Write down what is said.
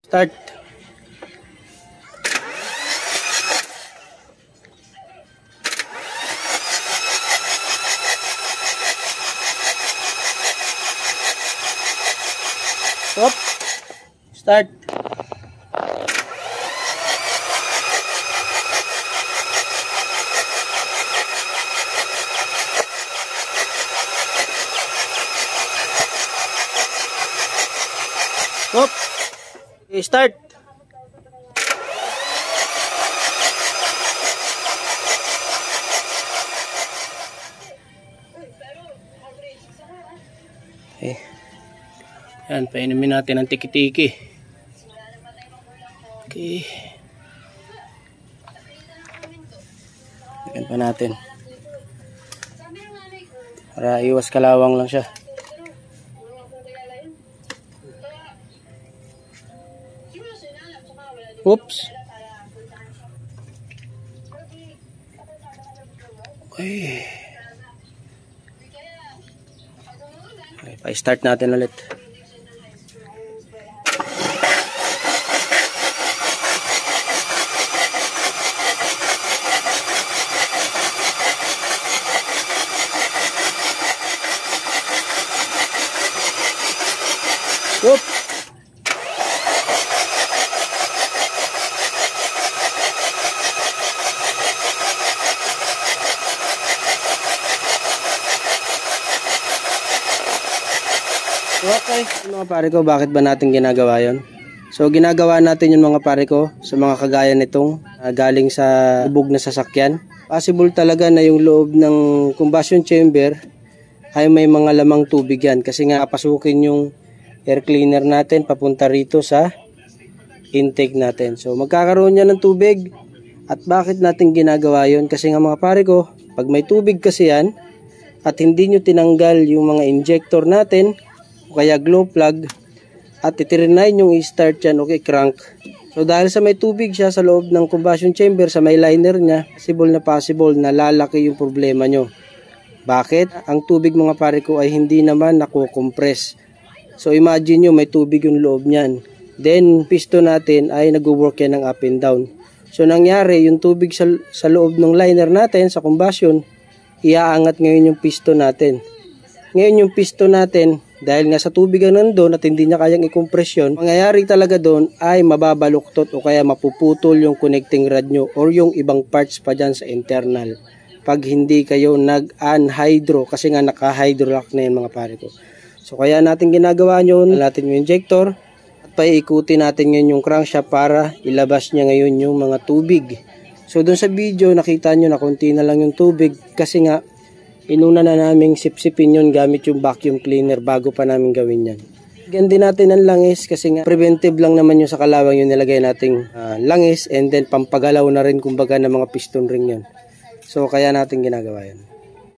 Start. Stop. Start. Stop. Start. Okay. Yan, painumin natin ang tiki-tiki. Okay. Tignan pa natin. Para iwas kalawang lang siya. Oops. Okay. Okay, pa-start natin ulit. Whoop. Okay, mga pare ko, bakit ba natin ginagawa yon? So ginagawa natin yung mga pare ko sa mga kagaya nitong galing sa lubog na sasakyan. Possible talaga na yung loob ng combustion chamber ay may mga lamang tubig yan, kasi nga papasukin yung air cleaner natin papunta rito sa intake natin. So magkakaroon yan ng tubig. At bakit natin ginagawa yon? Kasi nga mga pare ko, pag may tubig kasi yan at hindi nyo tinanggal yung mga injector natin o kaya glow plug at itirinay yung i-start yan, okay, crank. So dahil sa may tubig siya sa loob ng combustion chamber, sa may liner niya, possible na lalaki yung problema nyo. Bakit? Ang tubig mga pare ko ay hindi naman nakukompress. So imagine nyo may tubig yung loob niyan. Then piston natin ay nag-work yan ng up and down. So nangyari yung tubig sa loob ng liner natin sa combustion, iaangat ngayon yung piston natin. Ngayon yung piston natin, dahil nga sa tubig ang nandun at hindi niya kayang i-compress yun, mangyayari talaga doon ay mababaluktot o kaya mapuputol yung connecting rod nyo or yung ibang parts pa dyan sa internal. Pag hindi kayo nag-unhydro, kasi nga naka-hydro lock na yun mga pare ko. So kaya natin ginagawa nyo, natin yung injector at paikutin natin ngayon yung crankshaft para ilabas niya ngayon yung mga tubig. So doon sa video nakita nyo na konti na lang yung tubig kasi nga inuna na naming sipsipin yun gamit yung vacuum cleaner bago pa namin gawin yan. Lagyan din natin ang langis kasi nga preventive lang naman yung sa kalawang yung nilagay nating langis, and then pampagalaw na rin kumbaga ng mga piston ring yun. So kaya natin ginagawa yan.